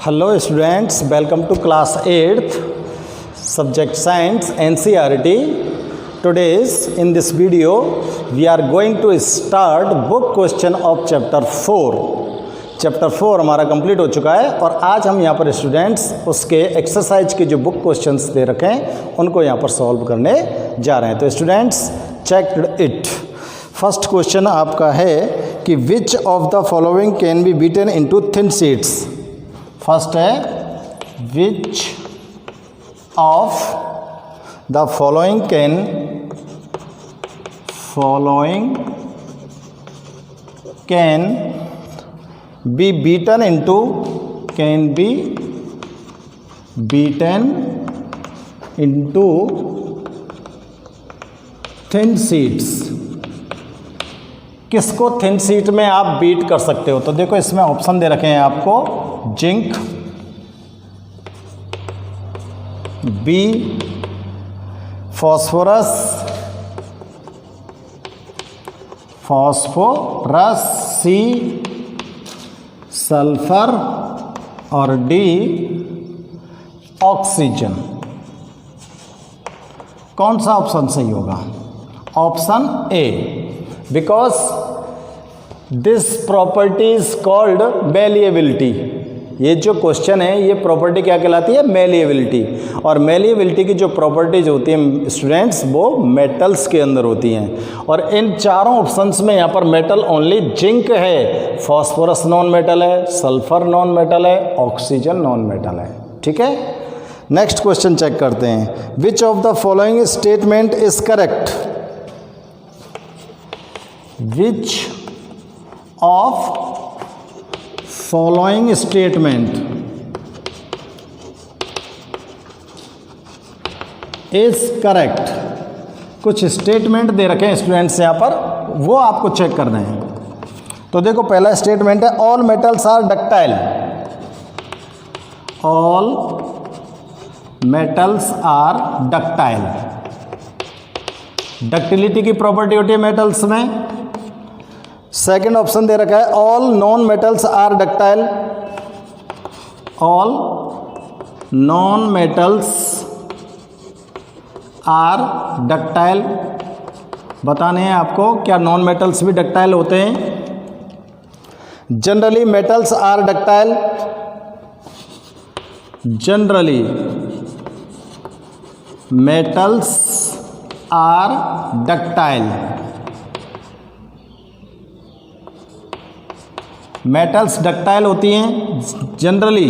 Hello students, welcome to class 8th subject science NCERT. Today's in this video we are going to start book question of chapter 4. Chapter 4 हमारा complete हो चुका है और आज हम यहाँ पर स्टूडेंट्स उसके एक्सरसाइज के जो बुक क्वेश्चंस दे रखे हैं उनको यहाँ पर सॉल्व करने जा रहे हैं। तो students check it. First question आपका है कि which of the following can be beaten into thin sheets. First है which of the following can be beaten into thin sheets। किसको थिन शीट में आप बीट कर सकते हो? तो देखो इसमें ऑप्शन दे रखे हैं आपको zinc, B phosphorus, C sulphur और डी ऑक्सीजन। कौन सा ऑप्शन सही होगा? Option A, because this property is called malleability. ये जो क्वेश्चन है ये प्रॉपर्टी क्या कहलाती है? मेलिएबिलिटी। और मेलिएबिलिटी की जो प्रॉपर्टीज होती हैं स्टूडेंट्स वो मेटल्स के अंदर होती हैं और इन चारों ऑप्शंस में यहाँ पर मेटल ओनली जिंक है, फॉस्फोरस नॉन मेटल है, सल्फर नॉन मेटल है, ऑक्सीजन नॉन मेटल है। ठीक है, नेक्स्ट क्वेश्चन चेक करते हैं। विच of the following statement is correct? Which of following statement is correct. कुछ स्टेटमेंट दे रखे हैं स्टूडेंट्स यहाँ पर, वो आपको चेक करना है। तो देखो पहला स्टेटमेंट है all metals are ductile. All metals are ductile. Ductility की प्रॉपर्टी होती है मेटल्स में। सेकेंड ऑप्शन दे रखा है all non metals are ductile. All non metals are ductile. बताने हैं आपको क्या नॉन मेटल्स भी डक्टाइल होते हैं? Generally metals are ductile. Generally metals are ductile. Metals ductile होती हैं जनरली।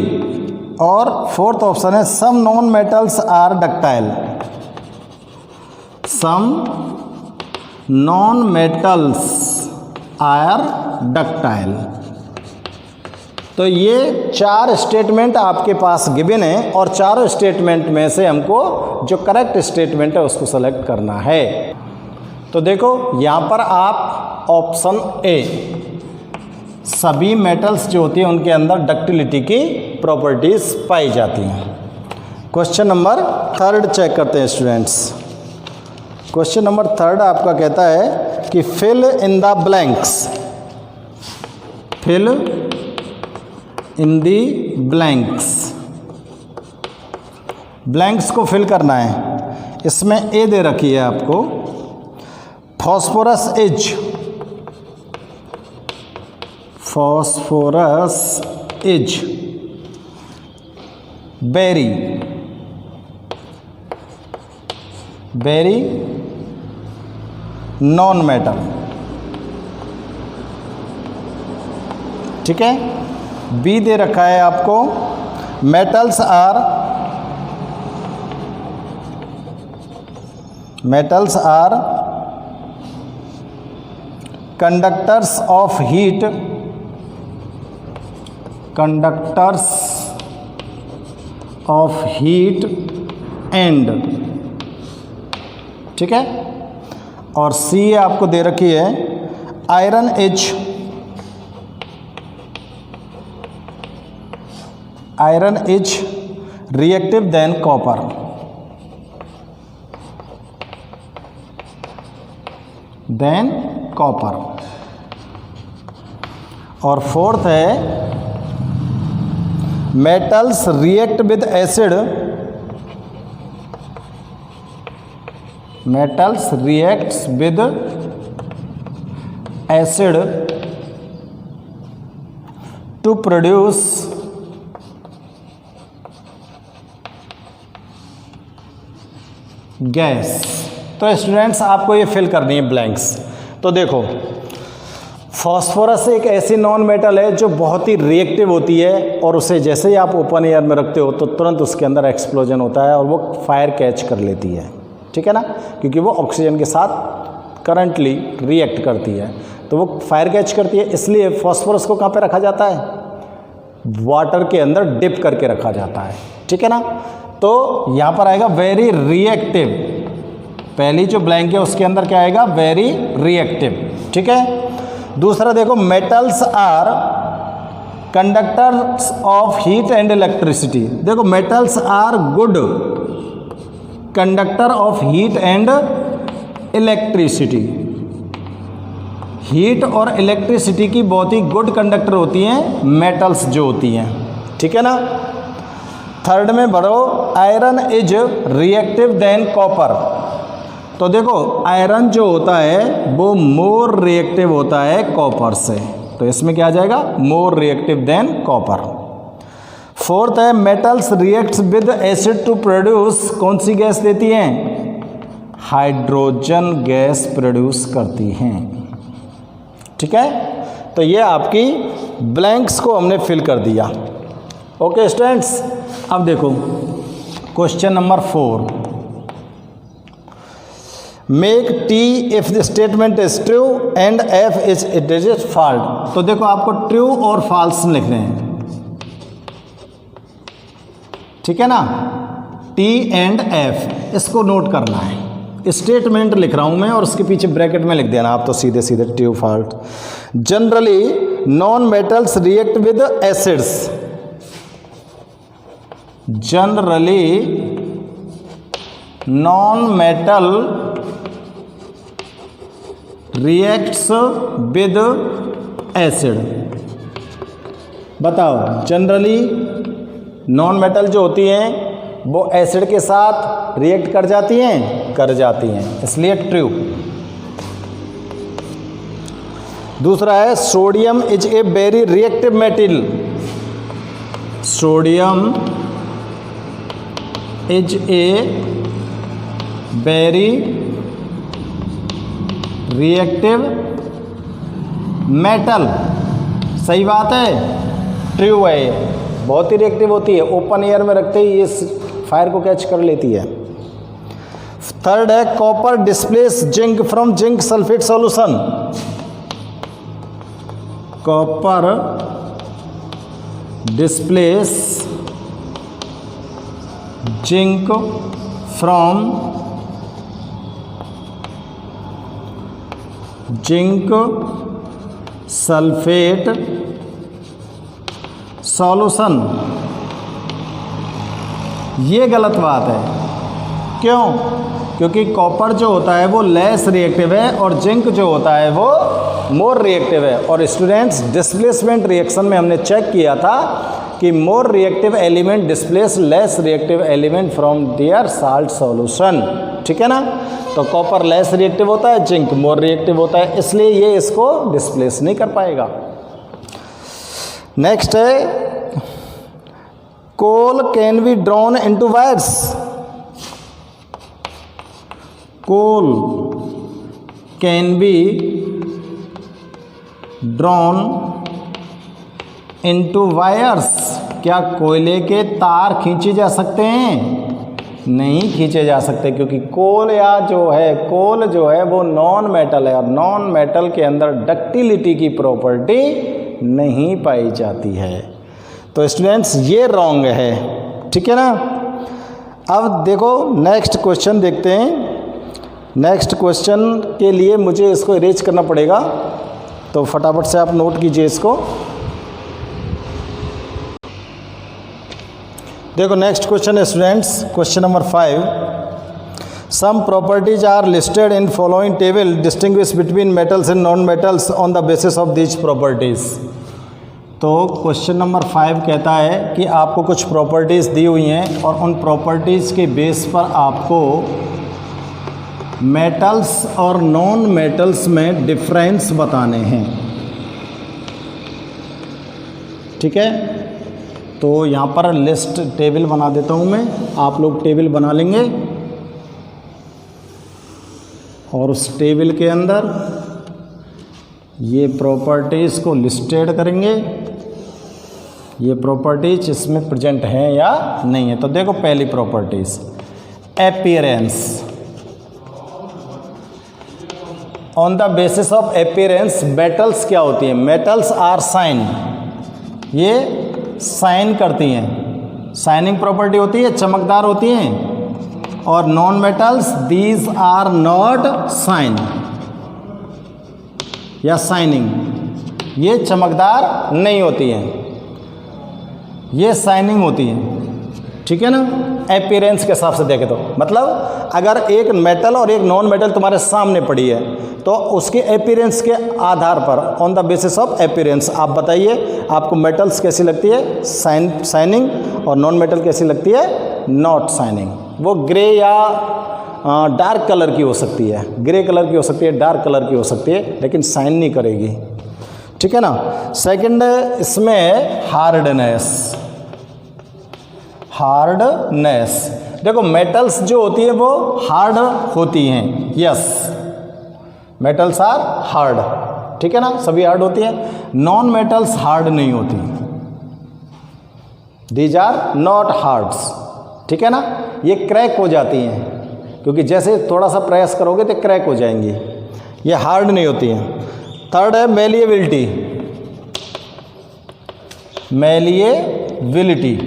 और फोर्थ ऑप्शन है some non metals are ductile. Some non metals are ductile. तो ये चार स्टेटमेंट आपके पास गिवन है और चारों स्टेटमेंट में से हमको जो करेक्ट स्टेटमेंट है उसको सेलेक्ट करना है। तो देखो यहाँ पर आप ऑप्शन ए, सभी मेटल्स जो होती हैं उनके अंदर डक्टिलिटी की प्रॉपर्टीज पाई जाती हैं। क्वेश्चन नंबर 3 चेक करते हैं स्टूडेंट्स। क्वेश्चन नंबर 3 आपका कहता है कि fill in the blanks. Fill in the blanks. Blanks को फिल करना है। इसमें ए दे रखी है आपको phosphorus is very non metal. ठीक है, बी दे रखा है आपको metals are conductors of heat. And. ठीक है, और सी आपको दे रखी है iron is reactive then copper. और फोर्थ है metals react with acid, metals reacts with acid to produce gas. तो स्टूडेंट्स आपको ये फिल करनी है ब्लैंक्स। तो देखो, फॉस्फोरस एक ऐसी नॉन मेटल है जो बहुत ही रिएक्टिव होती है और उसे जैसे ही आप ओपन एयर में रखते हो तो तुरंत उसके अंदर एक्सप्लोजन होता है और वो फायर कैच कर लेती है, ठीक है ना, क्योंकि वो ऑक्सीजन के साथ करंटली रिएक्ट करती है तो वो फायर कैच करती है। इसलिए फॉस्फोरस को कहाँ पे रखा जाता है? वाटर के अंदर डिप करके रखा जाता है, ठीक है ना। तो यहाँ पर आएगा वेरी रिएक्टिव, पहली जो ब्लैंक है उसके अंदर क्या आएगा? वेरी रिएक्टिव, ठीक है। दूसरा देखो, metals are conductors of heat and electricity. देखो, metals are good conductor of heat and electricity. Heat और इलेक्ट्रिसिटी की बहुत ही गुड कंडक्टर होती हैं मेटल्स जो होती हैं, ठीक है ना। थर्ड में बढ़ो, iron is reactive than copper. तो देखो, आयरन जो होता है वो मोर रिएक्टिव होता है कॉपर से, तो इसमें क्या आ जाएगा? More reactive then copper. Fourth है, metals reacts with acid to produce, कौन सी गैस देती हैं? हाइड्रोजन गैस प्रोड्यूस करती हैं, ठीक है। तो ये आपकी ब्लैंक्स को हमने फिल कर दिया। ओके स्टूडेंट्स, अब देखो question number 4, make tea if the statement is true and F is it is fault. तो देखो, आपको ट्रू और फॉल्स लिखने हैं, ठीक है ना। टी एंड एफ इसको नोट करना है। स्टेटमेंट लिख रहा हूं मैं और उसके पीछे ब्रैकेट में लिख देना आप, तो सीधे सीधे true fault. Generally non metals react with acids, generally non metal reacts with acid. बताओ, जनरली नॉन मेटल जो होती हैं वो एसिड के साथ रिएक्ट कर जाती हैं, कर जाती हैं, इसलिए ट्रू। दूसरा है, sodium is a very reactive metal. Sodium is a very reactive metal. सही बात है, ट्रू है, बहुत ही रिएक्टिव होती है, ओपन एयर में रखते ही ये फायर को कैच कर लेती है। थर्ड है, copper displace zinc from zinc sulphate solution. Copper displace zinc from zinc sulphate solution. ये गलत बात है, क्यों? क्योंकि कॉपर जो होता है वो लेस रिएक्टिव है और जिंक जो होता है वो मोर रिएक्टिव है। और स्टूडेंट्स, डिस्प्लेसमेंट रिएक्शन में हमने चेक किया था कि more reactive element displace less reactive element from their salt solution, ठीक है ना। तो कॉपर लेस रिएक्टिव होता है, जिंक मोर रिएक्टिव होता है, इसलिए ये इसको डिस्प्लेस नहीं कर पाएगा। नेक्स्ट है, coal can be drawn into wires. Coal can be drawn into wires. क्या कोयले के तार खींचे जा सकते हैं? नहीं खींचे जा सकते, क्योंकि कोल जो है वो नॉन मेटल है और नॉन मेटल के अंदर डक्टिलिटी की प्रॉपर्टी नहीं पाई जाती है। तो स्टूडेंट्स, ये रॉन्ग है, ठीक है ना। अब देखो नेक्स्ट क्वेश्चन देखते हैं। नेक्स्ट क्वेश्चन के लिए मुझे इसको इरेज करना पड़ेगा, तो फटाफट से आप नोट कीजिए इसको। देखो नेक्स्ट क्वेश्चन है students, question number 5। Some properties are listed in following table, distinguish between metals and non metals on the basis of these properties. तो क्वेश्चन नंबर 5 कहता है कि आपको कुछ प्रॉपर्टीज़ दी हुई हैं और उन प्रॉपर्टीज़ के बेस पर आपको मेटल्स और नॉन मेटल्स में डिफरेंस बताने हैं। ठीक है, तो यहाँ पर लिस्ट टेबल बना देता हूँ मैं, आप लोग टेबल बना लेंगे और उस टेबल के अंदर ये प्रॉपर्टीज़ को लिस्टेड करेंगे, ये प्रॉपर्टीज इसमें प्रेजेंट हैं या नहीं है। तो देखो पहली properties appearance, on the basis of appearance metals क्या होती हैं, मेटल्स आर साइन, ये साइन करती हैं, साइनिंग प्रॉपर्टी होती है, चमकदार होती हैं। और non metals these are not shine या साइनिंग, ये चमकदार नहीं होती हैं, ये साइनिंग होती है। ठीक है ना, अपीयरेंस के हिसाब से देखें तो मतलब अगर एक मेटल और एक नॉन मेटल तुम्हारे सामने पड़ी है तो उसके अपीयरेंस के आधार पर, on the basis of appearance, आप बताइए आपको मेटल्स कैसी लगती है, साइनिंग, और नॉन मेटल कैसी लगती है, नॉट साइनिंग। वो ग्रे या डार्क कलर की हो सकती है, ग्रे कलर की हो सकती है, डार्क कलर की हो सकती है, लेकिन साइन नहीं करेगी। ठीक है ना। सेकंड इसमें हार्डनेस, हार्डनेस देखो मेटल्स जो होती है वो हार्ड होती हैं, यस मेटल्स आर हार्ड, ठीक है ना, सभी हार्ड होती हैं। नॉन मेटल्स हार्ड नहीं होती, दीज आर नॉट हार्ड्स, ठीक है ना, ये क्रैक हो जाती हैं क्योंकि जैसे थोड़ा सा प्रयास करोगे तो क्रैक हो जाएंगी, ये हार्ड नहीं होती हैं। थर्ड है मेलिएबिलिटी, मेलिएबिलिटी,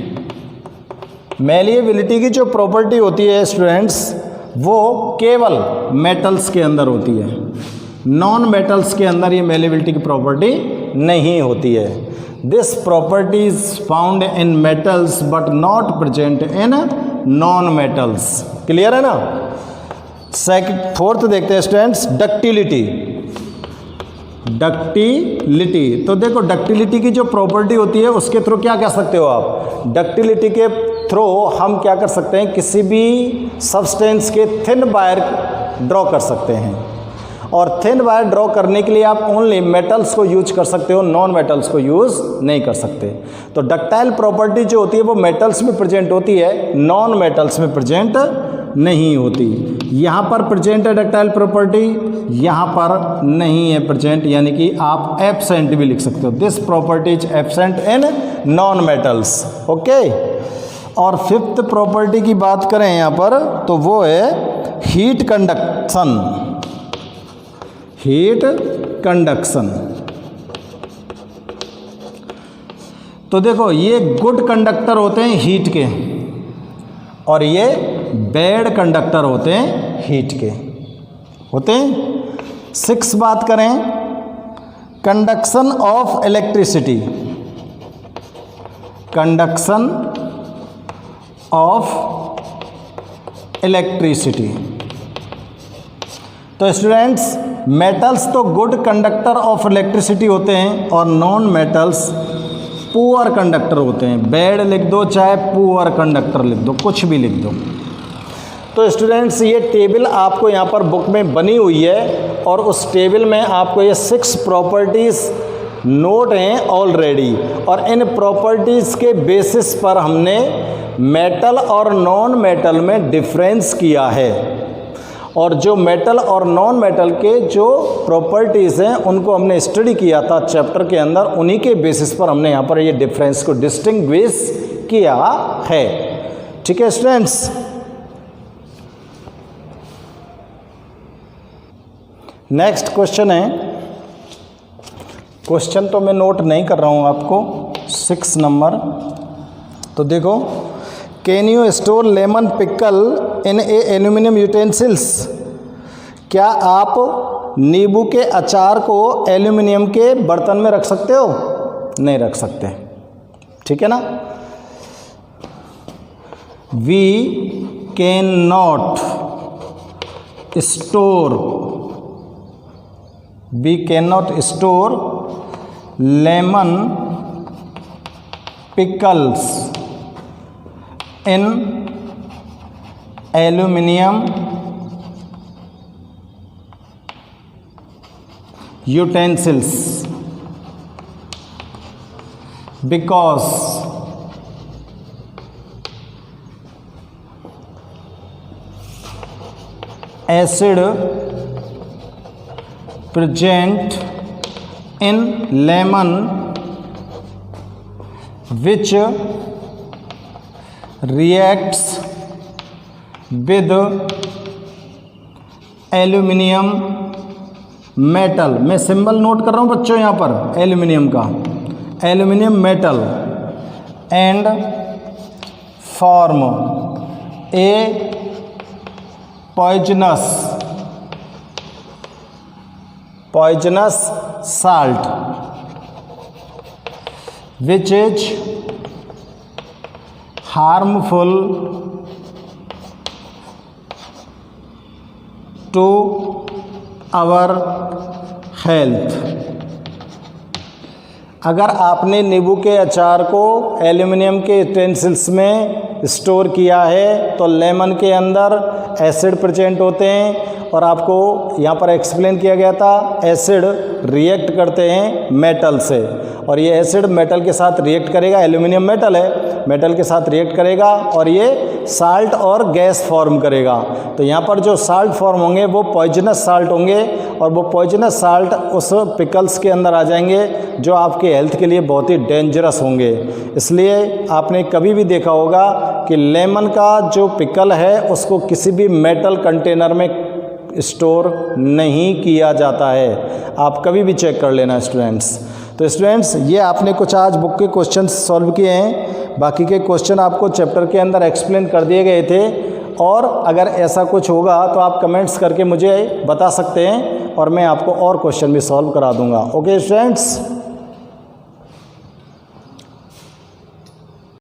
मेलिएबिलिटी की जो प्रॉपर्टी होती है स्टूडेंट्स वो केवल मेटल्स के अंदर होती है, नॉन मेटल्स के अंदर ये मेलिएबिलिटी की प्रॉपर्टी नहीं होती है। This property is found in metals but not present in non metals. Clear है ना। फोर्थ देखते हैं स्टूडेंट्स डक्टिलिटी, डक्टिलिटी तो देखो डक्टिलिटी की जो प्रॉपर्टी होती है उसके थ्रू क्या कर सकते हो आप, डक्टिलिटी के थ्रू हम क्या कर सकते हैं, किसी भी सब्सटेंस के थिन वायर ड्रॉ कर सकते हैं, और थिन वायर ड्रॉ करने के लिए आप ओनली मेटल्स को यूज कर सकते हो, नॉन मेटल्स को यूज नहीं कर सकते। तो डक्टाइल प्रॉपर्टी जो होती है वो मेटल्स में प्रेजेंट होती है, नॉन मेटल्स में प्रेजेंट नहीं होती। यहाँ पर प्रेजेंट है डक्टाइल प्रॉपर्टी, यहाँ पर नहीं है प्रेजेंट, यानी कि आप एब्सेंट भी लिख सकते हो, this property is absent in non metals. Okay, और फिफ्थ प्रॉपर्टी की बात करें यहाँ पर तो वो है हीट कंडक्शन, हीट कंडक्शन। तो देखो ये गुड कंडक्टर होते हैं हीट के और ये बैड कंडक्टर होते हैं हीट के, होते हैं। 6 बात करें conduction of electricity, conduction of electricity. तो स्टूडेंट्स मेटल्स तो गुड कंडक्टर ऑफ इलेक्ट्रिसिटी होते हैं और नॉन मेटल्स पुअर कंडक्टर होते हैं। बैड लिख दो चाहे पुअर कंडक्टर लिख दो, कुछ भी लिख दो। तो स्टूडेंट्स ये टेबल आपको यहाँ पर बुक में बनी हुई है और उस टेबल में आपको ये 6 प्रॉपर्टीज़ नोट हैं ऑलरेडी, और इन प्रॉपर्टीज़ के बेसिस पर हमने मेटल और नॉन मेटल में डिफरेंस किया है, और जो मेटल और नॉन मेटल के जो प्रॉपर्टीज़ हैं उनको हमने स्टडी किया था चैप्टर के अंदर, उन्हीं के बेसिस पर हमने यहाँ पर ये डिफरेंस को डिस्टिंग्विश किया है। ठीक है स्टूडेंट्स। नेक्स्ट क्वेश्चन है, क्वेश्चन तो मैं नोट नहीं कर रहा हूँ आपको, 6 नंबर। तो देखो can you store lemon pickle in A aluminium utensils, क्या आप नींबू के अचार को एल्यूमिनियम के बर्तन में रख सकते हो, नहीं रख सकते, ठीक है ना। We can not store, we can not store lemon pickles in aluminum utensils because acid present in lemon which reacts with aluminium metal. मैं सिंबल नोट कर रहा हूँ बच्चों यहाँ पर एल्यूमिनियम का, aluminium metal and form A poisonous salt which is harmful to our health। अगर आपने नींबू के अचार को एल्यूमिनियम के यूटेंसिल्स में स्टोर किया है तो लेमन के अंदर एसिड प्रेजेंट होते हैं, और आपको यहाँ पर एक्सप्लेन किया गया था एसिड रिएक्ट करते हैं मेटल से, और ये एसिड मेटल के साथ रिएक्ट करेगा, एल्यूमिनियम मेटल है, मेटल के साथ रिएक्ट करेगा और ये साल्ट और गैस फॉर्म करेगा। तो यहाँ पर जो साल्ट फॉर्म होंगे वो पॉइजनस साल्ट होंगे, और वो पॉइजनस साल्ट उस पिकल्स के अंदर आ जाएंगे जो आपके हेल्थ के लिए बहुत ही डेंजरस होंगे। इसलिए आपने कभी भी देखा होगा कि लेमन का जो पिकल है उसको किसी भी मेटल कंटेनर में स्टोर नहीं किया जाता है। आप कभी भी चेक कर लेना स्टूडेंट्स। तो स्टूडेंट्स ये आपने कुछ आज बुक के क्वेश्चन सॉल्व किए हैं, बाकी के क्वेश्चन आपको चैप्टर के अंदर एक्सप्लेन कर दिए गए थे, और अगर ऐसा कुछ होगा तो आप कमेंट्स करके मुझे बता सकते हैं और मैं आपको और क्वेश्चन भी सॉल्व करा दूंगा। Okay students.